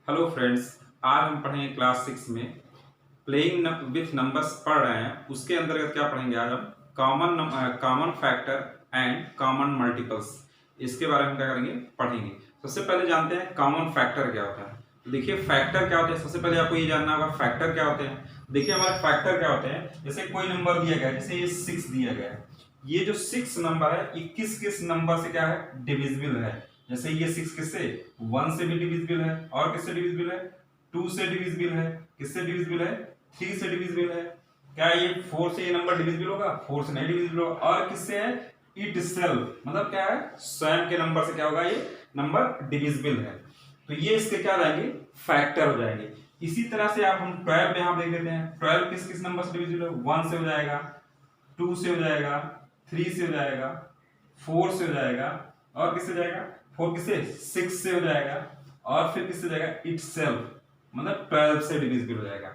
Hello friends, आज हम पढ़ेंगे क्लास 6 में प्लेइंग विथ नंबर्स पढ़ रहे हैं। उसके अंतर्गत क्या पढ़ेंगे आज हम common factor and common multiples. इसके बारे में क्या करेंगे, पढ़ेंगे। सबसे पहले जानते हैं कॉमन फैक्टर क्या होता है। तो देखिए फैक्टर क्या होते हैं, सबसे पहले आपको ये जानना होगा फैक्टर क्या होते हैं। देखिए हमारे फैक्टर क्या होते हैं, जैसे कोई नंबर दिया गया है, जैसे ये 6 दिया गया है। ये जो 6 नंबर है ये किस किस नंबर से क्या है, डिविजिबल है। जैसे ये 6 किससे, 1 से भी डिविजिबल है, और किससे डिविजिबल है, 2 से डिविजिबल है, किससे डिविजिबल है, 3 से डिविजिबल है। क्या ये 4 से ये नंबर डिविजिबल होगा, 4 से नहीं डिविजिबल होगा। और किससे है, इट सेल्फ, मतलब क्या है, स्वयं के नंबर से क्या होगा, ये नंबर डिविजिबल है। तो ये इसके क्या जाएंगे, फैक्टर हो जाएंगे। इसी तरह से आप हम 12 यहां देख लेते हैं। 12 किस किस नंबर से डिविजिबल है, 1 से हो जाएगा, 2 से हो जाएगा, 3 से हो जाएगा, 4 से हो जाएगा, और किससे जाएगा, 4 किससे, 6 से हो जाएगा, और फिर किससे जाएगा, इटसेल्फ, मतलब 12 से डिविजिबल हो जाएगा।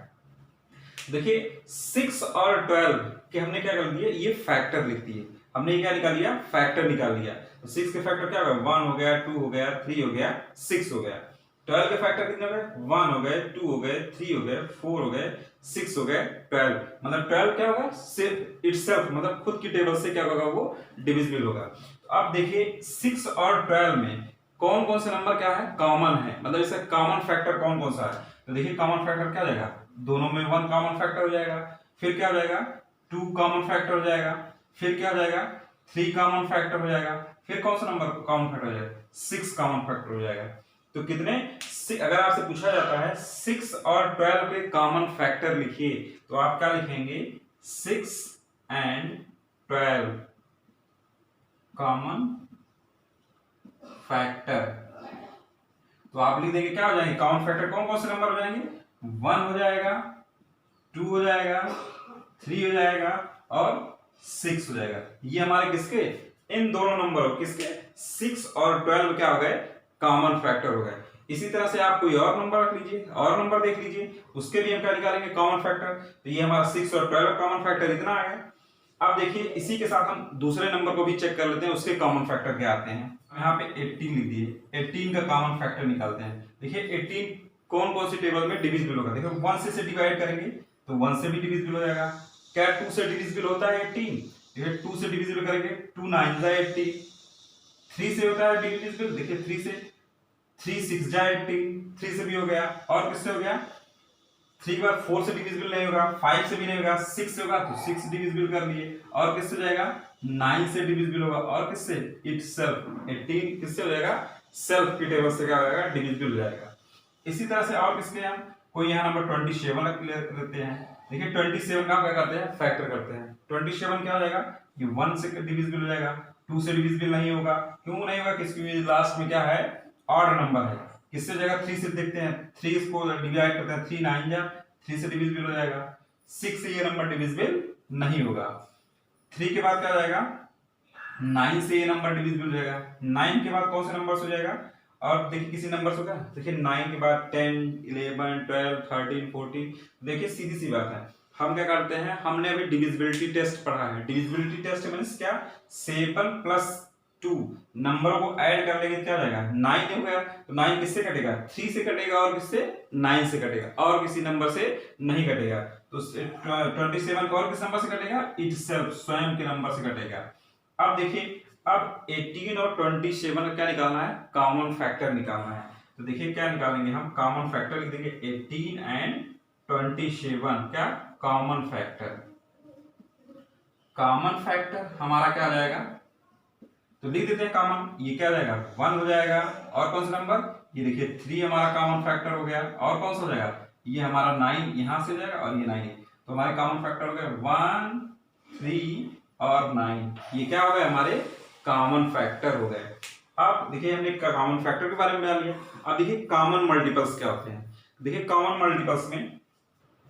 देखिए 6 और 12 के हमने क्या कर दिया, ये फैक्टर लिख दिए। हमने ये क्या निकाल लिया, फैक्टर निकाल लिया। तो 6 के फैक्टर क्या हो गया, 1 हो गया, 2 हो गया, 3 हो गया, 6 हो गया। 12 के फैक्टर कितने हो गए, 1 हो गए, 2 हो गए, 3 हो गए, 4 हो गए, 6 हो गए, 12। मतलब 12 क्या होगा, सिर्फ इटसेल्फ, मतलब खुद की टेबल से क्या होगा, वो डिविजिबल होगा। तो आप देखिए 6 और 12 में कौन कौन से नंबर क्या है, कॉमन है, मतलब इसका कॉमन फैक्टर कौन कौन सा है। तो देखिए कॉमन फैक्टर क्या जाएगा, दोनों में 1 कॉमन फैक्टर हो जाएगा, फिर क्या हो जाएगा, 2 कॉमन फैक्टर हो जाएगा, फिर क्या हो जाएगा, 3 कॉमन फैक्टर हो जाएगा, फिर कौन सा नंबर कॉमन फैक्टर हो जाएगा, 6 कॉमन फैक्टर हो जाएगा। तो कितने, अगर आपसे पूछा जाता है 6 और 12 के कॉमन फैक्टर लिखिए, तो आप क्या लिखेंगे, 6 एंड 12 कॉमन फैक्टर। तो आप लिख देंगे क्या हो जाएंगे, कॉमन फैक्टर कौन कौन से नंबर हो जाएंगे, 1 हो जाएगा, 2 हो जाएगा, 3 हो जाएगा, और 6 हो जाएगा। ये हमारे किसके, इन दोनों नंबर किसके, 6 और 12 क्या हो गए, कॉमन फैक्टर हो गए। इसी तरह से आप कोई और नंबर रख लीजिए, और नंबर देख लीजिए, उसके भी हम क्या निकालेंगे, कॉमन फैक्टर। तो ये हमारा 6 और 12 कॉमन फैक्टर इतना आ गया। अब देखिए इसी के साथ हम दूसरे नंबर को भी चेक कर लेते हैं, उसके कॉमन फैक्टर क्या आते हैं। यहाँ पे 18 लिख दिए, 18 का कॉमन फैक्टर निकालते हैं। देखिए 18 कौन कौन सी टेबल में डिविजिबल होगा, देखो 1 से डिवाइड करेंगे तो 1 से भी डिविजिबल हो जाएगा। क्या 2 से डिविजिबल होता है 18, देखिए 2 से डिविजिबल करेंगे, 2 9 जा 80। 3 से होता है डिविजिबल, देखिए 3 से, 3 6 जा 18, 3 से भी हो गया, और किससे हो गया, 3 के बाद 4 से डिविजिबल नहीं होगा, 5 से भी नहीं होगा, 6 से होगा तो 6 डिविजिबल कर लिए, और किससे जाएगा, 9 से डिविजिबल होगा, और किससे, इटसेल्फ, 18 किससे हो जाएगा, सेल्फ की टेबल से क्या हो जाएगा, डिविजिबल हो जाएगा। इसी तरह से और किसके हम कोई यहाँ नंबर 27 रख लेते हैं। देखिए 27 का क्या करते हैं, फैक्टर करते हैं। 27 क्या हो जाएगा, ये 1 से डिविजिबल हो जाएगा, 2 से डिविजिबल नहीं होगा। क्यों नहीं होगा, किसकी लास्ट में क्या है, ऑड नंबर है। किससे जगह 3 से देखते हैं, 3 इसको डिवाइड करते हैं, 3 9 जा 3 से डिविजिबल हो जाएगा। 6 से ये नंबर डिविजिबल नहीं होगा। 3 के बाद क्या हो जाएगा, 9 से ये नंबर डिविजिबल हो जाएगा। 9 के बाद कौन से नंबर हो जाएगा, और देखिए किसी नंबर से होगा, देखिए 9 के बाद 10 11 12 13 14। देखिए सीधी सी बात है, हम क्या करते हैं, हमने अभी डिविजिबिलिटी टेस्ट पढ़ा है। डिविजिबिलिटी टेस्ट मींस क्या, 7 प्लस 2 नंबर को ऐड कर लेंगे क्या हो जाएगा, 9 हो गया। तो 9 किससे कटेगा, 3 से कटेगा, और किससे, 9 से कटेगा, और किसी नंबर से नहीं कटेगा। तो 27 को और किस नंबर से कटेगा, इटसेल्फ, स्वयं के नंबर से कटेगा। अब देखिए अब 18 और 27 का क्या निकालना है, कॉमन फैक्टर निकालना है। तो देखिए क्या निकालेंगे हम, कॉमन फैक्टर लिख देंगे 18 एंड 27, क्या कॉमन फैक्टर। कॉमन फैक्टर हमारा क्या आ जाएगा, तो लिख देते हैं कॉमन, ये क्या आ जाएगा, 1 हो जाएगा, और कौन सा नंबर, ये देखिए 3 हमारा कॉमन फैक्टर हो गया, और कौन सा हो जाएगा, ये हमारा 9 यहां से जाएगा, और ये 9 है। तो हमारे कॉमन फैक्टर हो गए 1 3 और 9, ये क्या हो गए, हमारे कॉमन फैक्टर हो गए। अब देखिए हमने कॉमन फैक्टर के बारे में जान लिया। अब देखिए कॉमन मल्टीपल्स क्या होते हैं। देखिए कॉमन मल्टीपल्स में,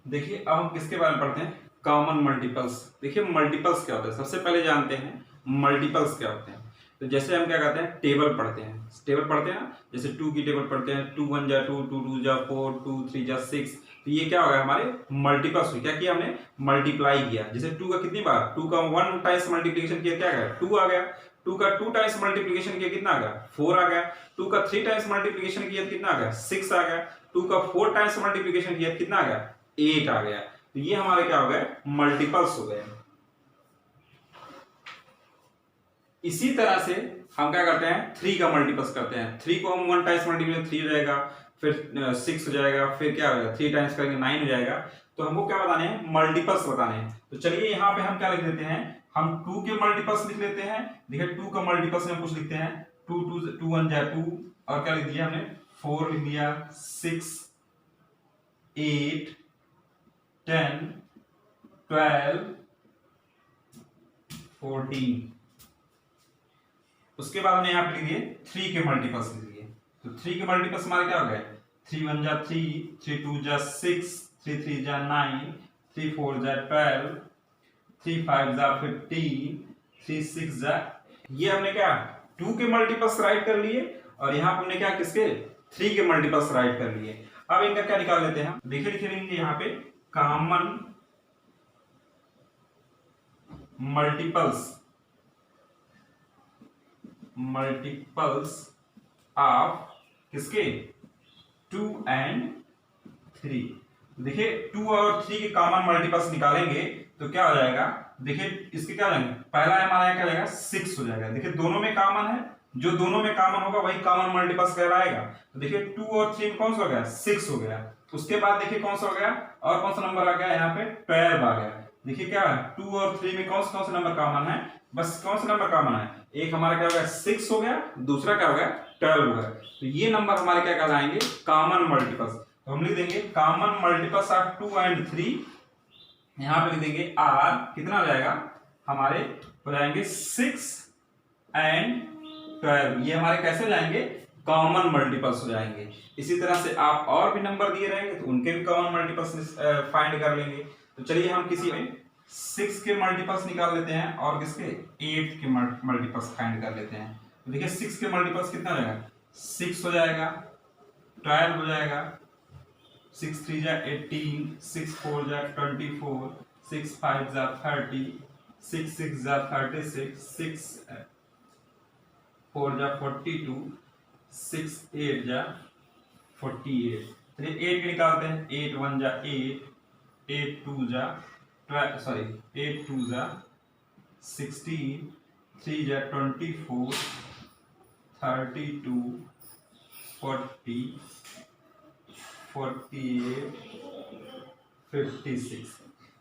देखिए अब हम किसके बारे में पढ़ते हैं, कॉमन मल्टीपल्स। देखिए मल्टीपल्स क्या होता है, सबसे पहले जानते हैं मल्टीपल्स क्या होते हैं। तो जैसे हम क्या करते हैं, टेबल पढ़ते हैं, टेबल पढ़ते हैं ना, जैसे 2 की टेबल पढ़ते हैं, 2 1 जा 2, 2 2 जा 4, 2 3 जा 6। तो ये क्या हो गया, हमारे मल्टीपल्स हुई। क्या किया हमने, मल्टीप्लाई किया। जैसे 2 का कितनी बार, 2 का 1 टाइम्स मल्टीप्लिकेशन किया, क्या गया, 2 आ गया। 2 का 2 टाइम्स मल्टीप्लिकेशन किया कितना आ गया 4 आ गया। 2 का 3 टाइम्स मल्टीप्लिकेशन किया कितना आ गया 6 आ गया। 2 का 4 टाइम्स मल्टीप्लिकेशन किया कितना आ गया 8 आ गया। तो ये हमारे क्या हो गए मल्टीपल्स हो गए। इसी तरह से हम क्या करते हैं 3 का मल्टीपल्स करते हैं। 3 को हम 1 टाइम्स मल्टीप्लिकेशन 3 हो जाएगा, फिर 6 हो जाएगा, फिर क्या होगा 3 टाइम्स करेंगे 9 हो जाएगा। तो हमको क्या बताने हैं मल्टीपल्स बताने हैं। तो चलिए यहाँ पे हम क्या लिख देते हैं, हम 2 के मल्टीपल्स लिख लेते हैं। देखिए 2 का मल्टीपल्स में कुछ लिखते हैं 2 2 1 जा 2 और क्या लिख दिया हमने 4 लिख दिया 6 8 10 12 14। उसके बाद हमने यहाँ पे लिख दिए 3 के मल्टीपल्स लिख दिए। तो 3 के मल्टीपल्स हमारे क्या हो गए 3 1 जा 3 3 2 जा 6 3 3 जा 9 3 4 जा 12 3 5 जा 15 3 6 जा। ये हमने क्या 2 के मल्टीपल्स राइट कर लिए और यहाँ पे हमने क्या किसके 3 के मल्टीपल्स राइट कर लिए। अब इनका क्या निकाल लेते हैं, देखिए लिखे लेंगे यहाँ पे कॉमन मल्टीपल्स ऑफ किसके 2 एंड 3। देखिए 2 और 3 के कॉमन मल्टीपल्स निकालेंगे तो क्या हो जाएगा, देखिए इसके क्या हो जाएंगे, पहला हमारा यहाँ क्या हो जाएगा 6 हो जाएगा। देखिए दोनों में कॉमन है, जो दोनों में कॉमन होगा वही कॉमन मल्टीपल्स कहलाएगा। तो देखिए 2 और 3 कौन सा हो गया 6 हो गया। उसके बाद देखिए कौन सा हो गया और कौन सा नंबर आ गया यहाँ पे 12 आ गया। देखिए क्या है 2 और 3 में कौन सा नंबर कॉमन है, बस कौन सा नंबर कॉमन है, एक हमारा क्या हो गया 6 हो गया, दूसरा क्या हो गया 12 हो गया। तो ये नंबर हमारे क्या कहलाएंगे कॉमन मल्टीपल्स। तो हम लिख देंगे कॉमन मल्टीपल्स ऑफ 2 एंड 3, यहाँ पे लिख देंगे आर कितना हो जाएगा हमारे हो जाएंगे 6 एंड 12। ये हमारे कैसे हो जाएंगे कॉमन मल्टीपल्स हो जाएंगे। इसी तरह से आप और भी नंबर दिए रहेंगे तो उनके भी कॉमन मल्टीपल्स फाइंड कर लेंगे। तो चलिए हम किसी में 6 के मल्टीपल्स निकाल लेते हैं और किसके 8 के मल्टीपल्स फाइंड कर लेते हैं। तो देखिए 6 के मल्टीपल्स कितना हो जाएगा 6 हो जाएगा, 12 हो जाएगा, 6 3 जा 18, 6 4 जा 24, 6 5 जा 30, 6 6 जा 36, 6 4 जा 42, 6 8 जा 48। चलिए 8 के निकालते हैं, 8 1 जा 8, 8 2 जा 8 2 जा 16, 3 जा 24, 32, 40, 48, 56।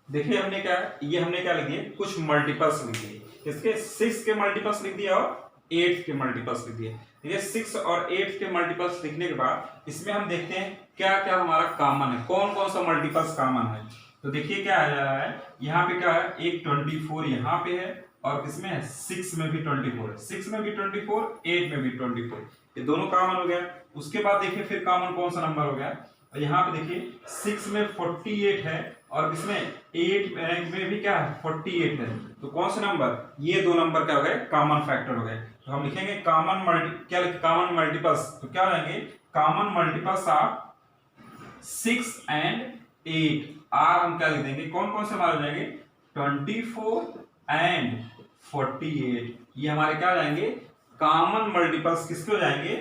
देखिए हमने क्या लिख दिए कुछ मल्टीपल्स लिख दिए। इसके 6 के मल्टीपल्स लिख दिया और 8 के मल्टीपल्स लिख दिए। देखिए 6 और 8 के मल्टीपल्स लिखने के बाद इसमें हम देखते हैं क्या क्या हमारा कॉमन है, कौन कौन सा मल्टीपल्स कॉमन है। तो देखिए क्या आ जा रहा है, यहाँ पे क्या है एक 24 यहाँ पे है और किसमें है 6 में भी 24 है, 6 में भी 24, 8 में भी 24, ये दोनों कॉमन हो गया। उसके बाद देखिए फिर कॉमन कौन सा नंबर हो गया, और यहाँ पे देखिए 6 में 48 है और इसमें 8 में भी क्या है 48 है। तो कौन सा नंबर, ये दो नंबर क्या हो गए कॉमन फैक्टर हो गए। तो हम लिखेंगे कॉमन मल्टीपल्स, तो क्या हो जाएंगे common multiples of 6 and 8। Are हम क्या लिख देंगे, कौन कौन से हमारे हो जाएंगे 24 एंड 48। ये हमारे क्या हो जाएंगे कॉमन मल्टीपल्स किसके हो जाएंगे,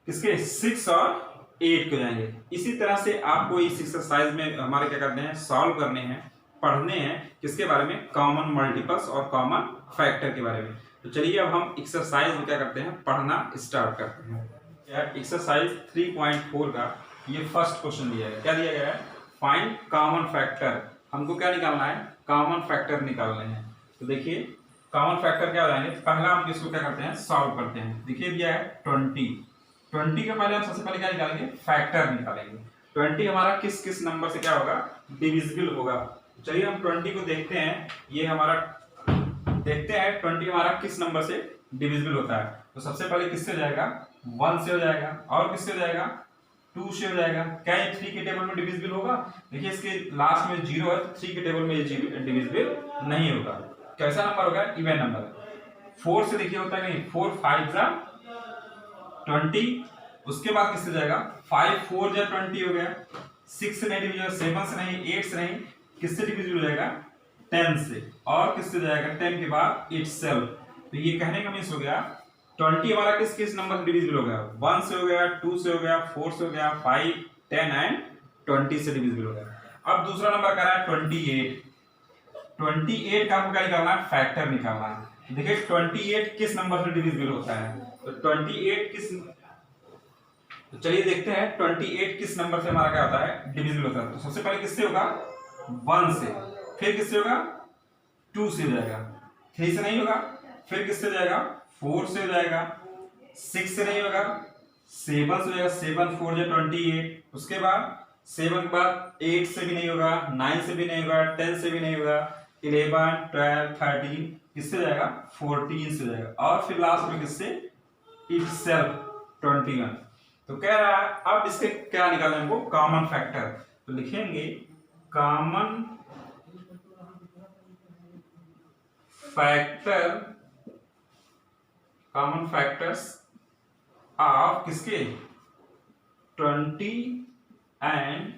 किसके 6 और 8 के हो जाएंगे। इसी तरह से आपको इस एक्सरसाइज में हमारे क्या करने हैं सॉल्व करने हैं, पढ़ने हैं किसके बारे में कॉमन मल्टीपल्स और कॉमन फैक्टर के बारे में। तो चलिए अब हम एक्सरसाइज में क्या करते हैं पढ़ना स्टार्ट करते हैं। एक्सरसाइज 3.4 का ये फर्स्ट क्वेश्चन दिया है, क्या दिया गया है फाइंड कॉमन फैक्टर। हमको क्या निकालना है कॉमन फैक्टर निकालने हैं। तो देखिए कॉमन फैक्टर क्या हो जाएंगे, पहला हम इसको क्या करते हैं सॉल्व करते हैं। देखिए दिया है 20 के पहले हम सबसे पहले क्या निकालेंगे फैक्टर निकालेंगे। 20 हमारा किस किस नंबर से क्या होगा डिविजिबल होगा। चलिए हम 20 को देखते हैं, ये हमारा देखते हैं 20 हमारा किस नंबर से डिविजिबल होता है। तो सबसे पहले किससे हो जाएगा 1 से हो जाएगा, और किससे हो जाएगा 2 से हो जाएगा। क्या ये 3 के टेबल में डिविजिबल होगा, देखिए इसके लास्ट में 0 है तो 3 के टेबल में ये डिविजिबल नहीं होगा। कैसा नंबर होगा इवन नंबर। 4 से देखिए होता है नहीं, 4 5 जा 20। उसके बाद किससे जाएगा 5 4 जा 20 हो गया। 6 से नहीं डिविजिबल, 7 से नहीं, 8 से नहीं, किससे डिविजिबल हो जाएगा 10 से। और किससे जाएगा 10 के बाद इटसेल्फ, तो ये कहने का मीन्स हो गया 20 हमारा किस किस नंबर से डिविजिबल हो गया, 1 से हो गया, 2 से हो गया, 4 से हो गया, 5, 10 एंड 20 से डिविजिबल हो गया। अब दूसरा नंबर कह रहा है 28। 28 का हमको क्या निकालना है, फैक्टर निकालना है। देखिए 28 किस नंबर से डिविजिबल होता है, तो 28 किस, तो चलिए देखते हैं 28 किस नंबर से हमारा क्या होता है, डिविजिबल होता है। तो सबसे पहले किससे होगा, 1 से, फिर किससे होगा, 2 से हो जाएगा, 3 से नहीं होगा, फिर किससे हो जाएगा, 4 से हो जाएगा, 6 से नहीं होगा, 7 से हो जाएगा, 7 4 जो 28, उसके बाद 7 के बाद 8 से भी नहीं होगा, 9 से भी नहीं होगा, 10 से भी नहीं होगा, 11 12 13 किससे हो जाएगा, 14 से हो जाएगा, और फिर लास्ट में किससे, इटसेल्फ 21। तो कह रहा है अब इसके क्या निकालना है हमको, कॉमन फैक्टर। तो लिखेंगे common factor, common factors of किसके, 20 एंड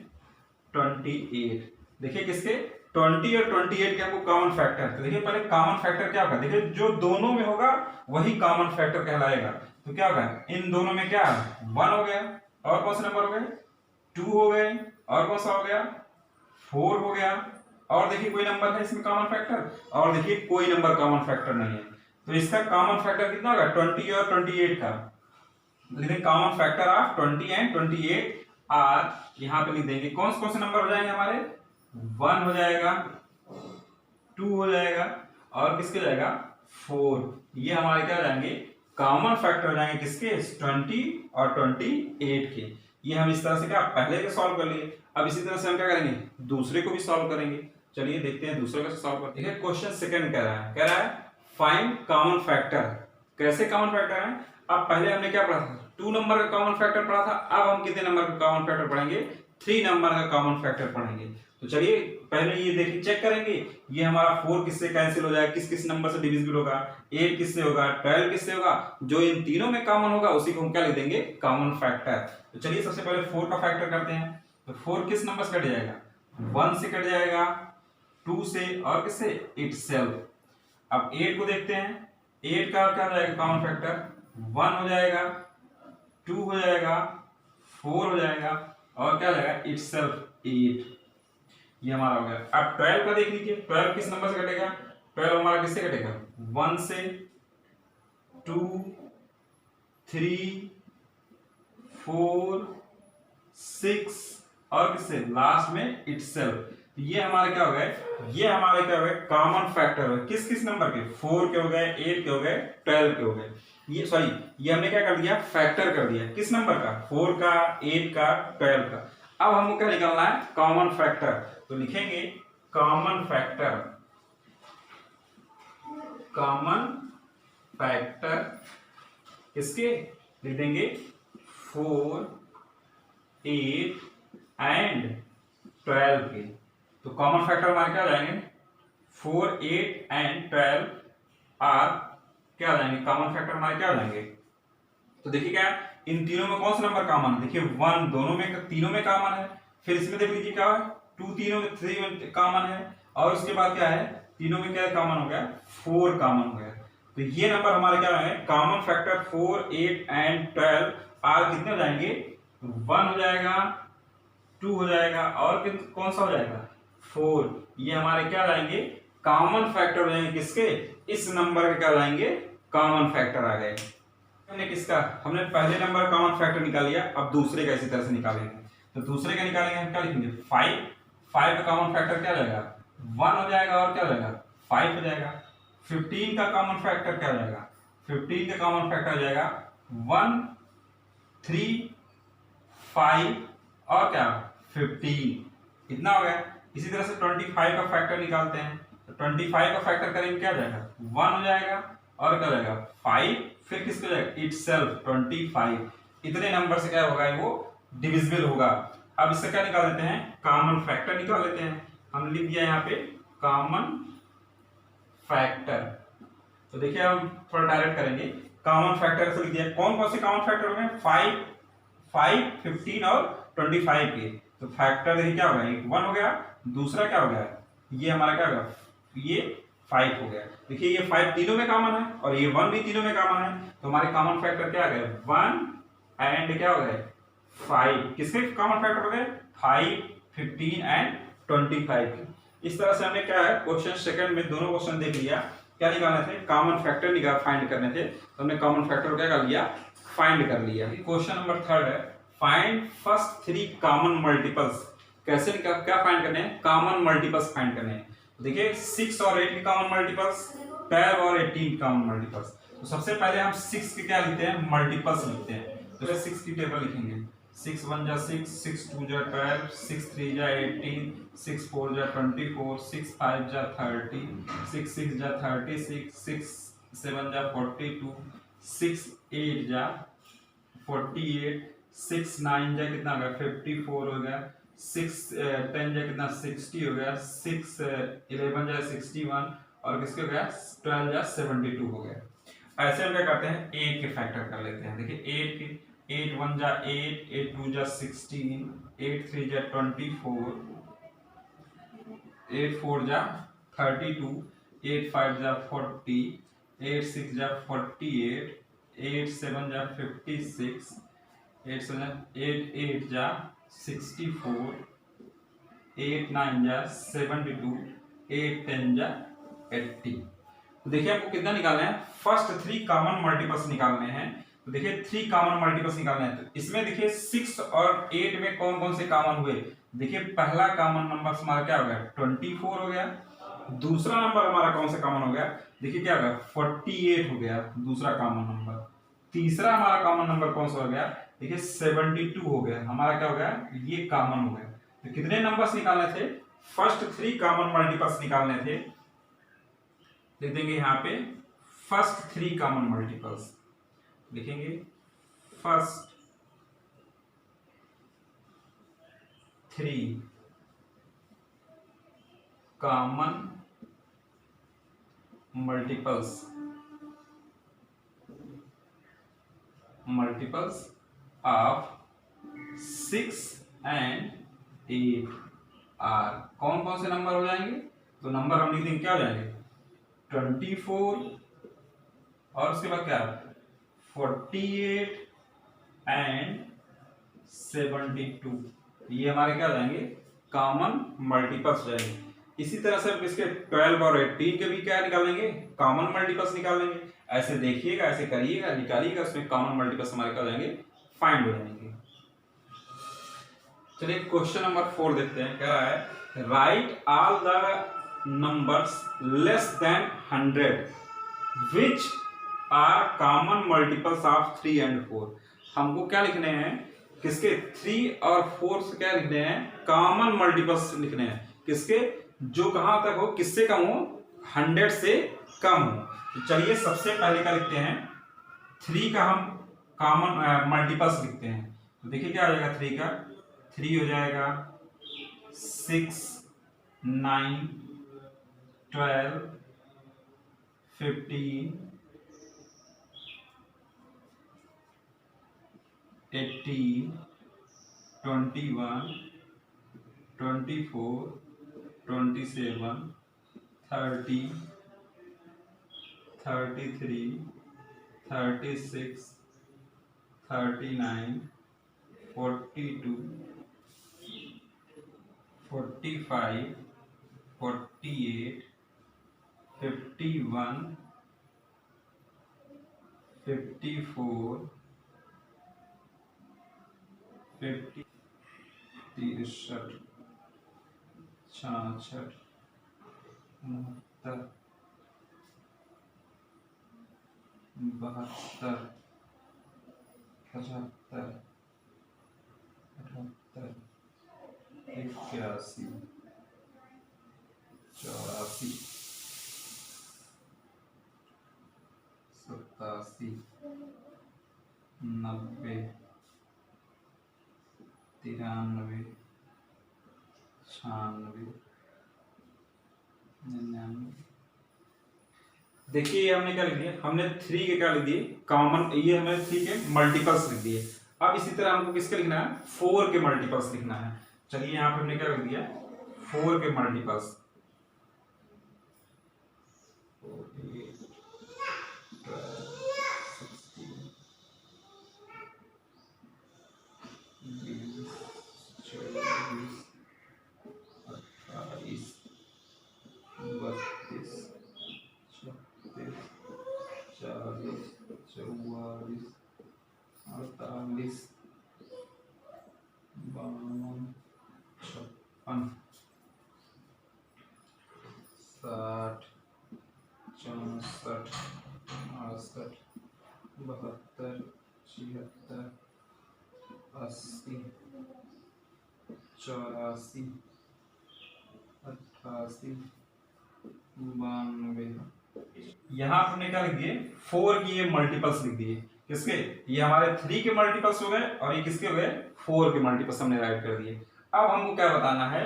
28। देखिए किसके, 20 और 28 के आपको कॉमन फैक्टर। तो देखिए पहले कॉमन फैक्टर क्या होगा, देखिए जो दोनों में होगा वही कॉमन फैक्टर कहलाएगा। तो क्या होगा, इन दोनों में क्या है, 1 हो गया, और कौन से नंबर हो गए, 2 हो गए, और कौन सा हो गया, 4 हो गया, और देखिए कोई नंबर है इसमें कॉमन फैक्टर, और देखिए कोई नंबर कॉमन फैक्टर नहीं है। तो इसका कॉमन फैक्टर कितना होगा, 20 और 28 का। लिखेंगे common factor of 20 and 28 are, यहां पे लिख देंगे कौन से नंबर हो जाएंगे हमारे, 1 हो जाएगा, 2 हो जाएगा, और किसके जाएगा, 4। ये हमारे क्या हो जाएंगे, कॉमन फैक्टर हो जाएंगे किसके, 20 और 28 के। ये हम इस तरह से क्या पहले के सॉल्व कर लिए, अब इसी तरह से हम क्या करेंगे, दूसरे को भी सॉल्व करेंगे। चलिए देखते हैं दूसरे को सॉल्व करते हैं। क्वेश्चन सेकंड कह रहा है फाइंड कॉमन फैक्टर। कैसे कॉमन फैक्टर है, अब पहले हमने क्या पढ़ा था, 2 नंबर का कॉमन फैक्टर पढ़ा था, अब हम कितने नंबर का कॉमन फैक्टर पढ़ेंगे, 3 नंबर का कॉमन फैक्टर पढ़ेंगे। तो चलिए पहले ये देखिए चेक करेंगे, ये हमारा 4 किससे कैंसिल हो जाएगा, किस किस नंबर से डिविजिबल होगा, 8 किससे होगा, 12 किससे होगा, जो इन तीनों में कॉमन होगा उसी को हम क्या लिख देंगे, कॉमन फैक्टर। तो चलिए सबसे पहले 4 का फैक्टर करते हैं। तो 4 किस नंबर से कट जाएगा, 1 से कट जाएगा, 2 से, और किससे, इटसेल्फ। अब 8 को देखते हैं, 8 का क्या हो जाएगा कॉमन फैक्टर, 1 हो जाएगा, 2 हो जाएगा, 4 हो जाएगा, और क्या हो जाएगा, इटसेल्फ 8। ये हमारा हो गया। अब 12 का देख लीजिए, 12 किस नंबर से कटेगा, 12 हमारा किससे कटेगा, 1 से, 2 3 4 6, और किससे, लास्ट में इटसेल्फ। ये हमारे क्या हो गए, ये हमारे क्या हो गए, कॉमन फैक्टर है किस किस नंबर के, 4 के हो गए, 8 के हो गए, 12 के हो गए। ये सॉरी, ये हमने क्या कर दिया, फैक्टर कर दिया किस नंबर का, 4 का, 8 का, 12 का। अब हमको क्या निकालना है, कॉमन फैक्टर। तो लिखेंगे कॉमन फैक्टर, कॉमन फैक्टर किसके, लिख देंगे 4 8 एंड 12 के। तो कॉमन फैक्टर हमारे क्या हो जाएंगे, 4 8 एंड 12 आर क्या हो जाएंगे, कॉमन फैक्टर हमारे क्या हो जाएंगे। तो देखिए क्या, इन तीनों में कौन सा नंबर कॉमन है, देखिए 1 दोनों में, तीनों में कॉमन है। फिर इसमें देख लीजिए क्या है, 2 तीनों में, 3 में कॉमन है, और उसके बाद क्या है, तीनों में क्या कॉमन हो गया, 4 कॉमन हो गया। तो ये नंबर हमारे क्या है, कॉमन फैक्टर 4 8 एंड 12 आर कितने हो जाएंगे, 1 हो जाएगा, 2 हो जाएगा, और कौन सा हो जाएगा, 4। ये हमारे क्या लाएंगे, कॉमन फैक्टर हो जाएंगे किसके, इस नंबर के क्या लाएंगे, कॉमन फैक्टर आ गए। हमने किसका, हमने पहले नंबर कॉमन फैक्टर निकाल लिया, अब दूसरे का इसी तरह से निकालेंगे। तो दूसरे का निकालेंगे हम क्या लिखेंगे, 5 का कॉमन फैक्टर क्या हो जाएगा, 1 हो जाएगा, और क्या हो जाएगा, 5 हो जाएगा। 15 का कॉमन फैक्टर क्या हो जाएगा, 15 का कॉमन फैक्टर हो जाएगा 1 3 5 और क्या 15, इतना हो गया। इसी तरह से 25 का फैक्टर निकालते हैं। तो 25 का फैक्टर करेंगे क्या हो जाएगा, 1 हो जाएगा, और क्या हो जाएगा 5, फिर किसको जाएगा, इटसेल्फ 25। इतने नंबर से क्या होगा, वो डिविजिबल होगा। अब इससे क्या निकाल लेते हैं, कॉमन फैक्टर निकाल लेते हैं। हम लिख दिया यहाँ पे कॉमन फैक्टर। तो देखिए हम थोड़ा डायरेक्ट करेंगे, कॉमन फैक्टर से लिख दिया। कौन कौन से कॉमन फैक्टर हो गए, 5 15 और 25 के। तो फैक्टर देखिए क्या हो गया, एक 1 हो गया, दूसरा क्या हो गया, ये हमारा क्या होगा, ये 5 हो गया। देखिए ये 5 तीनों में कॉमन है और ये 1 भी तीनों में कॉमन है, तो हमारे कॉमन फैक्टर क्या आ गए 1 एंड क्या हो गए 5। किसके कॉमन फैक्टर हो गए 5, 15 एंड 25। इस तरह से हमने क्या है क्वेश्चन सेकंड में दोनों क्वेश्चन देख लिया। क्या निकालने थे कॉमन फैक्टर निकाल फाइंड करने थे, तो हमने कॉमन फैक्टर क्या कर लिया फाइंड कर लिया। क्वेश्चन नंबर 3 है फाइंड फर्स्ट 3 कॉमन मल्टीपल्स। कैसे क्या फाइंड करने हैं कॉमन मल्टीपल्स फाइंड करने हैं। तो देखिए 6 और 8 के कॉमन मल्टीपल्स, 12 और 18 कॉमन मल्टीपल्स। तो सबसे पहले हम 6 के क्या लिखते हैं मल्टीपल्स लिखते हैं। तो 6 की टेबल लिखेंगे 6 1 जा 6, 6 2 जा 12, 6 3 जा 18, 6 4 जा 24, 6 5 जा 30, 6 6 जा 36, 6 7 जा 42, 6 8 जा 48, 6 9 जा कितना हो गया 54 हो गया, 6 10 जा कितना 60 हो गया, 6 11 जा 61 और किसके हो गया 12 जा 72 हो गया। ऐसे हम क्या करते हैं 8 के फैक्टर कर लेते हैं। देखिए 8 के 8 1 जा 8, 8 2 जा 16, 8 3 जा 24, 8 4 जा 32, 8 5 जा 40, 8 6 जा 48, 8 7 जा 56, 8 8 जा 64, 8 9 जा 72, 8 10 जा 80। तो देखिए आपको कितना निकालना है फर्स्ट 3 कॉमन मल्टीपल्स निकालने हैं। तो देखिए 3 कॉमन मल्टीपल्स निकालने हैं। तो इसमें देखिए 6 और 8 में कौन कौन से कॉमन हुए। देखिए पहला कॉमन नंबर हमारा क्या हो गया 24 हो गया। दूसरा नंबर हमारा कौन सा कॉमन हो गया देखिए क्या हो गया 48 हो गया दूसरा कॉमन नंबर। तीसरा हमारा कॉमन नंबर कौन सा हो गया देखिए 72 हो गया। हमारा क्या हो गया ये कॉमन हो गया। तो कितने नंबर्स निकालने थे फर्स्ट 3 कॉमन मल्टीपल्स निकालने थे। लिख देंगे यहाँ पे फर्स्ट 3 कॉमन मल्टीपल्स लिखेंगे first 3 common multiples of 6 and 8 are कौन कौन से नंबर हो जाएंगे। तो नंबर हम लिख देंगे क्या हो जाएंगे 24 और उसके बाद क्या 48 एंड 72। ये हमारे क्या हो जाएंगे कॉमन मल्टीपल्स हो जाएंगे। इसी तरह से हम इसके 12 और 18 के भी क्या निकालेंगे कॉमन मल्टीपल्स निकालेंगे। ऐसे देखिएगा ऐसे करिएगा निकालिएगा उसमें कॉमन मल्टीपल्स हमारे क्या हो जाएंगे फाइंड हो जाएंगे। चलिए क्वेश्चन नंबर 4 देखते हैं क्या है write all the numbers less than 100 which are common multiples of 3 and 4। हमको क्या लिखने हैं किसके 3 और 4 से क्या लिखने हैं कॉमन मल्टीपल्स लिखने हैं। किसके जो कहां तक हो किससे कम हो 100 से कम हो। तो चलिए सबसे पहले क्या लिखते हैं 3 का हम कॉमन मल्टीपल्स लिखते हैं। तो देखिए क्या हो जाएगा 3 का 3 हो जाएगा 6 9 12 15 18 21 24 27 30 33 36 39 42 45 48 51 54 50 63 66 69 72 73 74 81 84 87 90 93 96 99। देखिए हमने क्या लिख दिया हमने 3 के क्या लिख दिए कॉमन ये हमने 3 के मल्टीपल्स लिख दिए। अब इसी तरह हमको किसके लिखना है 4 के मल्टीपल्स लिखना है। चलिए यहाँ पे हमने क्या लिख दिया 4 के मल्टीपल्स साठ, 64, 68, 72, 76, 80, 84, 88, 92। यहाँ आपने क्या लिख दिए, 4 की ये मल्टीपल्स लिख दिए। किसके? ये हमारे 3 के मल्टीपल्स हो गए और ये किसके हो गए? 4 के मल्टीपल्स हमने राइट कर दिए। अब हमको क्या बताना है?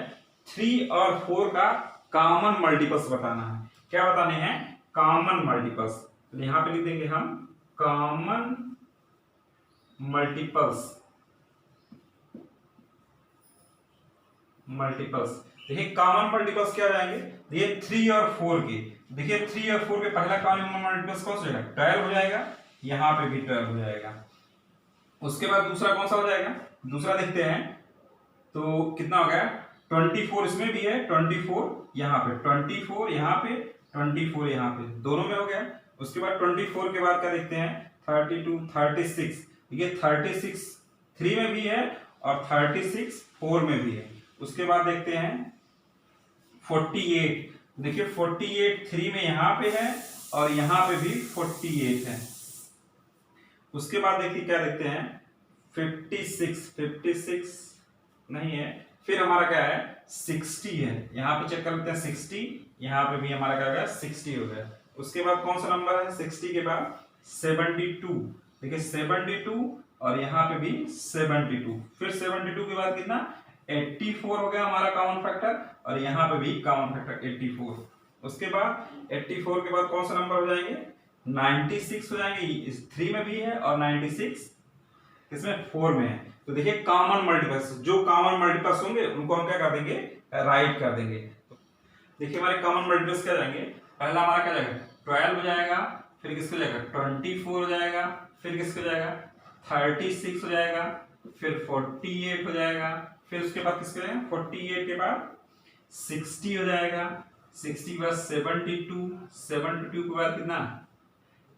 3 और 4 का कॉमन मल्टीपल्स बताना है। क्या बताने हैं? Common multiples. तो यहाँ पे लिख देंगे हम कॉमन मल्टीपल्स। देखिए कॉमन मल्टीपल्स क्या जाएंगे? देखिए 3 और 4 के, देखिए 3 और 4 के पहला कॉमन मल्टीपल्स कौन सा हो जाएगा? 12 हो जाएगा, यहाँ पे भी 12 हो जाएगा। उसके बाद दूसरा कौन सा हो जाएगा? दूसरा देखते हैं तो कितना हो गया? 24 इसमें भी है, 24 यहाँ पे, 24 यहाँ पे, 24 यहाँ पे, दोनों में हो गया। उसके बाद 24 के बाद क्या देखते हैं? 32, 36। देखिए 36 3 में भी है और 36 4 में भी है। उसके बाद देखते हैं 48। देखिए 48 3 में यहाँ पे है और यहाँ पे भी 48 है। उसके बाद देखिए क्या देखते हैं? 56 नहीं है, फिर हमारा क्या है? 60 है। यहाँ पे चेक कर लेते हैं 60, यहाँ पे भी हमारा क्या हो गया? 60 हो गया। उसके बाद कौन सा नंबर है? 60 के बाद 72। देखिए 72 और यहाँ पे भी 72, फिर 72 के बाद कितना? 84 हो गया हमारा कॉमन फैक्टर और यहाँ पे भी कॉमन फैक्टर 84। उसके बाद 84 के बाद कौन सा नंबर हो जाएंगे? 96 हो जाएंगे। इस 3 में भी है और 96 इसमें 4 में है। तो देखिए कॉमन मल्टीपल्स, जो कॉमन मल्टीपल्स होंगे उनको हम क्या कर देंगे? राइट कर देंगे। देखिए हमारे कॉमन मल्टीपल्स क्या जाएंगे? पहला हमारा क्या जाएगा? 12 हो जाएगा, फिर किसको जाएगा? 24 हो जाएगा, फिर किसको जाएगा? 36 हो जाएगा, फिर 48 हो जाएगा, फिर उसके बाद किसके जाएगा? 48 के बाद 60 हो जाएगा, 60 के बाद 72, 72 के बाद कितना?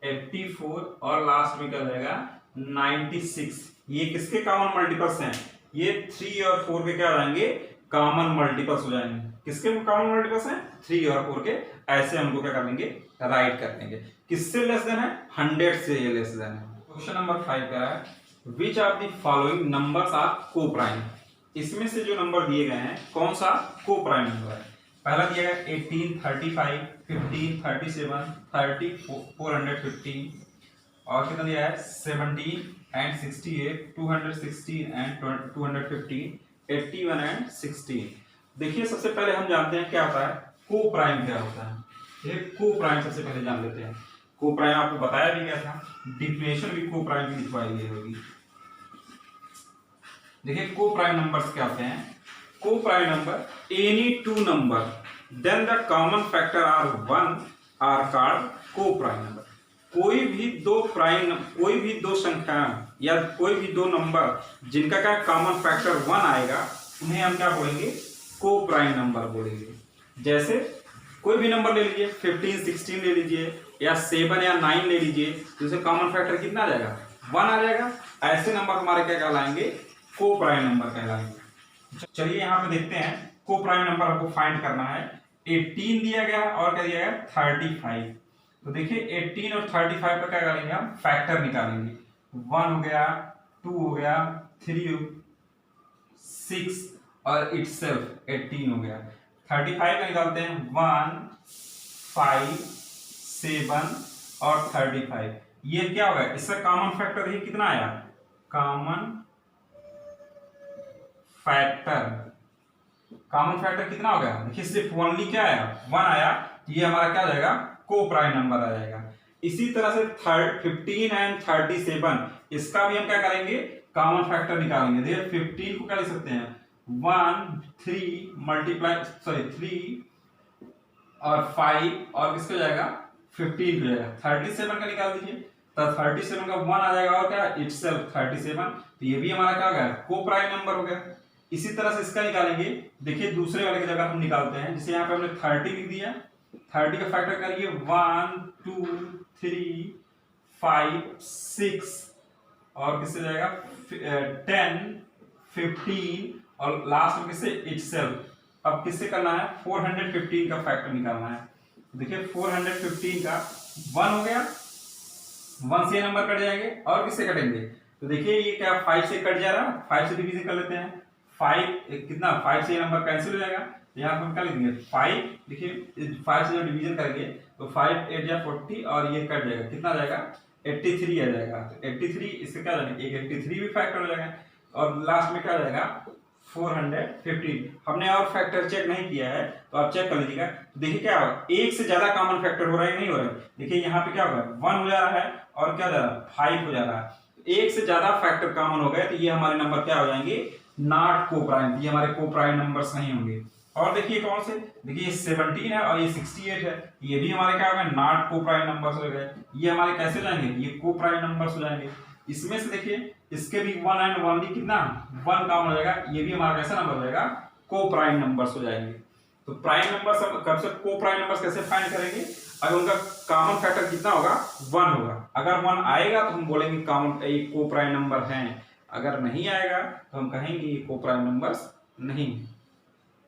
84 और लास्ट में क्या जाएगा? 96। ये किसके कॉमन मल्टीपल्स हैं? ये 3 और 4 के क्या हो जाएंगे? कॉमन मल्टीपल्स हो जाएंगे। किसके कॉमन मल्टीपल्स हैं? 3 और 4 के। ऐसे हमको क्या कर लेंगे? राइट कर देंगे। किससे लेस देन है? 100 से ये लेस देन है। क्वेश्चन नंबर 5 का है, which of the following numbers are coprime? इसमें से जो नंबर दिए गए हैं कौन सा को-प्राइम नंबर है? पहला दिया गया 18, 35, 15, 37, 30, 415 और कितना दिया है? 17 एंड 68, 216 एंड 215, 81 एंड 16। देखिए सबसे पहले हम जानते हैं क्या होता है को प्राइम, क्या होता है। ये को प्राइम सबसे पहले जान लेते हैं। को प्राइम आपको बताया भी गया था, डिफिनेशन भी को प्राइम की लिखवाई गई होगी। देखिए को प्राइम नंबर्स क्या होते हैं? Coprime number any two number then the common factor are 1 are called coprime number. कोई भी दो संख्या या कोई भी दो नंबर जिनका क्या कॉमन फैक्टर 1 आएगा उन्हें हम क्या बोलेंगे? को प्राइम नंबर बोलेंगे। जैसे कोई भी नंबर ले लीजिए, 15, 16 ले लीजिए या 7 या 9 ले लीजिए, तो उसका कॉमन फैक्टर कितना आ जाएगा? 1 आ जाएगा। ऐसे नंबर हमारे क्या कहलाएंगे? को प्राइम नंबर कहलाएंगे। चलिए यहाँ पे देखते हैं को प्राइम नंबर हमको फाइंड करना है। 18 दिया गया और क्या दिया गया? 35। तो देखिए 18 और 35 का क्या करेंगे? हम फैक्टर निकालेंगे। 1 हो गया, 2 हो गया, 3, 6 और इटसेल्फ 18 हो गया। 35 का निकालते हैं 1, 5, 7 और 35। ये क्या होगा? इसका कॉमन फैक्टर देखिए कितना आया? कॉमन फैक्टर कितना हो गया? देखिए सिर्फ ओनली क्या आया? 1 आया। ये हमारा क्या जाएगा? को प्राइम नंबर आ जाएगा। इसी तरह से 15 एंड 37 इसका भी हम क्या करेंगे? कॉमन फैक्टर निकालेंगे। देखिए 15 को क्या लिख सकते हैं? 3 और 5 और किसका जाएगा? 15 हो जाएगा। 37 का निकाल दीजिए, तो 37 का 1 आ जाएगा, और क्या इटसेल्फ 37, तो ये भी हमारा क्या हो गया, को प्राइम नंबर हो गया। इसी तरह से इसका निकालेंगे। देखिए दूसरे वाले की जगह हम निकालते हैं, जैसे यहाँ पे हमने 30 लिख दिया, 30 का फैक्टर करिए 1 2 3 5 6, और किससे जाएगा 10 15, और लास्ट में किससे इटसेल्फ। अब किससे करना है, 415 का फैक्टर निकालना है। देखिए 415 का 1 हो गया, 1 से नंबर कट जाएंगे, और किससे कटेंगे, तो देखिए ये क्या 5 से कट जा रहा है, 5 से डिवीजन कर लेते हैं, 5 कितना 5 से ये नंबर कैंसिल हो जाएगा, यहाँ पर हम क्या लिखेंगे 5, देखिए 5 से जब डिवीजन करेंगे तो 5 8 या 40, और ये कट जाएगा, कितना जाएगा 83 आ जाएगा। तो 83 इससे क्या जाएगा, एक 83 भी फैक्टर हो जाएगा, और लास्ट में क्या हो जाएगा 415। हमने और फैक्टर चेक नहीं किया है, तो आप चेक कर लीजिएगा। तो देखिए क्या होगा, एक से ज्यादा कॉमन फैक्टर हो रहा है नहीं हो रहा है, देखिए यहाँ पे क्या होगा 1 हो जा रहा है, और क्या जा रहा है 5 हो जा रहा है। एक से ज्यादा फैक्टर कॉमन हो गए तो ये हमारे नंबर क्या हो जाएंगे, नॉट को प्राइम, ये हमारे को प्राइम नंबर्स नहीं होंगे। और देखिए कौन से, देखिए ये 17 है और ये 68 है, ये भी हमारे क्या हो गए, नॉट को प्राइम नंबर्स हो गए। ये हमारे कैसे हो जाएंगे, ये को प्राइम नंबर्स हो जाएंगे। इसमें से देखिए इसके भी 1 एंड 1 भी कितना 1 कॉमन हो जाएगा, ये भी हमारा कैसा नंबर हो जाएगा, को प्राइम नंबर्स हो जाएंगे। तो प्राइम नंबर्स कब से को प्राइम नंबर्स कैसे फाइंड करेंगे, अगर उनका कॉमन फैक्टर कितना होगा 1 होगा, अगर 1 आएगा तो हम बोलेंगे कॉमन एक को प्राइम नंबर है, अगर नहीं आएगा तो हम कहेंगे ये को प्राइम नंबर्स नहीं।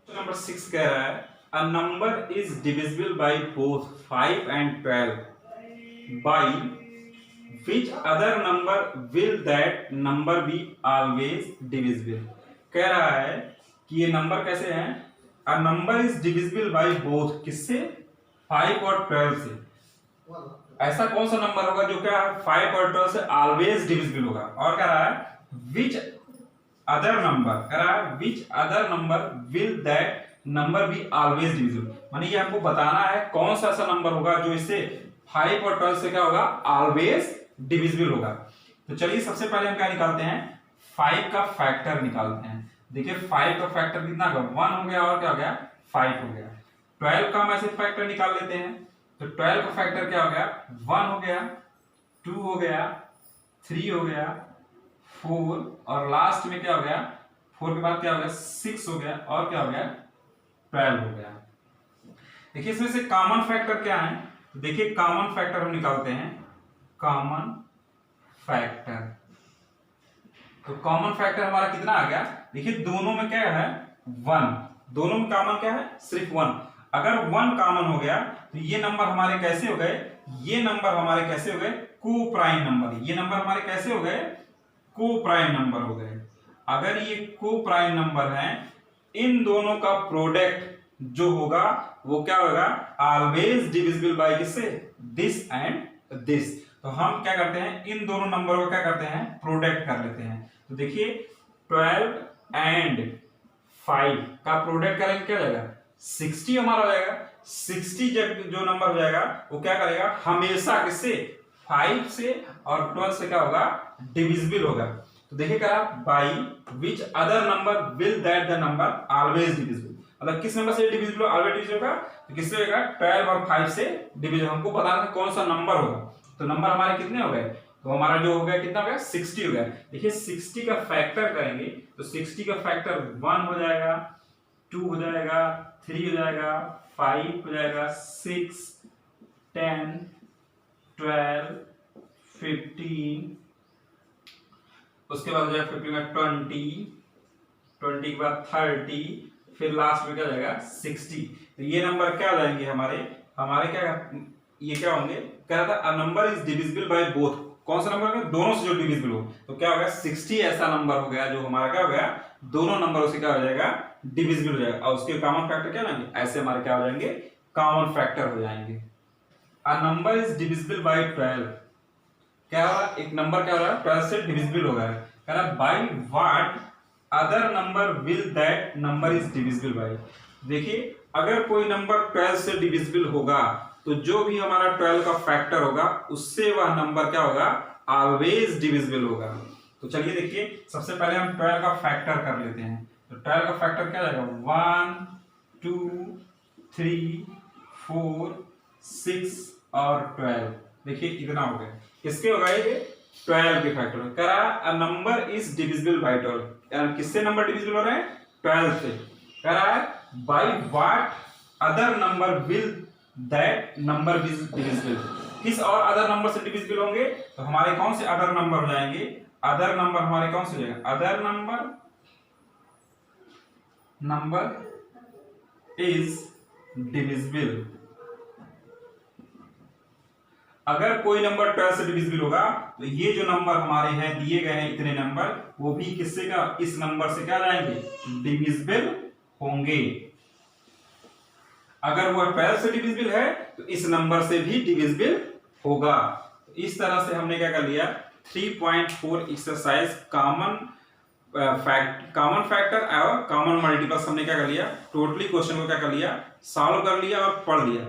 तो नंबर 6 कह रहा है a number is divisible by both 5 and 12 by which other number will that number be always divisible। कह रहा है कि ये नंबर कैसे हैं, a number is divisible by both, किससे 5 और 12 से। ऐसा कौन सा नंबर होगा जो क्या 5 और 12 से always divisible होगा। और कह रहा है which other number, कह रहा है which other number will that number be always divisible, माने ये हमको बताना है कौन सा ऐसा नंबर होगा जो इससे 5 और 12 से क्या होगा always डिविजिबल होगा। तो चलिए सबसे पहले हम क्या निकालते हैं, 5 का फैक्टर निकालते हैं। देखिए 5 का फैक्टर कितना होगा, 1 हो गया, और क्या हो गया 5 हो गया। 12 का हम ऐसे फैक्टर निकाल लेते हैं, तो 12 का फैक्टर क्या हो गया, 1 हो गया, 2 हो गया, 3 हो गया, 4, और लास्ट में क्या हो गया 4 के बाद क्या हो गया 6 हो गया, और क्या हो गया 12 हो गया। देखिए इसमें से कॉमन फैक्टर क्या है, देखिए कॉमन फैक्टर हम निकालते हैं, कॉमन फैक्टर। तो कॉमन फैक्टर हमारा कितना आ गया, देखिए दोनों में क्या है 1, दोनों में कॉमन क्या है सिर्फ 1। अगर 1 कॉमन हो गया तो ये नंबर हमारे कैसे हो गए, ये नंबर हमारे कैसे हो गए को प्राइम नंबर, ये नंबर हमारे कैसे हो गए को प्राइम नंबर हो गए। अगर ये को प्राइम नंबर है, इन दोनों का प्रोडक्ट जो होगा वो क्या होगा, ऑलवेज डिविजिबल बाय किससे, दिस एंड दिस। तो हम क्या करते हैं, इन दोनों नंबरों का क्या करते हैं, प्रोडक्ट कर लेते हैं। तो देखिए 12 एंड 5 का प्रोडक्ट करेंगे क्या हो जाएगा 60 हमारा हो जाएगा। 60 जब जो नंबर हो जाएगा वो क्या करेगा, हमेशा किससे 5 से और 12 से क्या होगा डिविजिबल होगा। तो देखिए क्या by which other number will that the number always divisible, मतलब किस नंबर से डिविजिबल ऑलवेज डिविजिबल होगा, तो किससे होगा 12 और 5 से डिविजिबल। हमको बताना है कौन सा नंबर होगा, तो नंबर हमारे कितने हो गए, तो हमारा जो हो गया कितना हो गया 60 हो गया। देखिए 60 का फैक्टर करेंगे तो 60 का फैक्टर 1 हो जाएगा, 2 हो जाएगा, 3 हो जाएगा, 5 हो जाएगा, 6 10 12 15, उसके बाद हो जाएगा 15 में 20 के बाद 30, फिर लास्ट में क्या हो जाएगा 60। तो ये नंबर क्या हो जाएंगे हमारे क्या, ये क्या होंगे, कह रहा था अ number is divisible by both, कौन सा नंबर होगा दोनों से जो डिविजिबल हो, तो क्या हो गया 60 ऐसा नंबर हो गया जो हमारा क्या हो गया दोनों नंबरों से क्या हो जाएगा डिविजिबल हो जाएगा। और उसके कॉमन फैक्टर क्या होंगे, ऐसे हमारे क्या हो जाएंगे कॉमन फैक्टर हो जाएंगे। अ नंबर इज डिविजिबल बाय 12, क्या हो रहा है एक नंबर क्या हो रहा है 12 से डिविजिबल हो गया है, कह रहा by what other number will that number is divisible bye. देखिए अगर कोई नंबर 12 से डिविजिबल होगा तो जो भी हमारा 12 का फैक्टर होगा उससे वह नंबर क्या होगा ऑलवेज डिविजिबल होगा। तो चलिए देखिए सबसे पहले हम 12 का फैक्टर कर लेते हैं। तो 12 का फैक्टर क्या जाएगा 1 2 3 4 6 और 12। देखिए इतना हो गया, किसके होगा ये 12 के फैक्टर करा। अ नंबर इज डिविजिबल बाय 12, किससे नंबर डिविजिबल हो रहे हैं 12 से। करा by what other number will that number be divisible, किस और अदर नंबर से डिविजिबल होंगे, तो हमारे कौन से अदर नंबर हो जाएंगे, अदर नंबर हमारे कौन से हो जाएंगे, अदर नंबर इज डिविजिबल। अगर कोई नंबर 12 से डिविजिबल होगा तो ये जो नंबर हमारे हैं दिए गए हैं इतने नंबर, वो भी किससे का इस नंबर से क्या जाएंगे, डिविजिबल होंगे। अगर वो 12 से डिविजिबल है तो इस नंबर से भी डिविजिबल होगा। इस तरह से हमने क्या कर लिया, 3.4 एक्सरसाइज कॉमन फैक्टर और कॉमन मल्टीपल्स हमने क्या कर लिया, टोटली क्वेश्चन को क्या कर लिया, सॉल्व कर लिया और पढ़ लिया।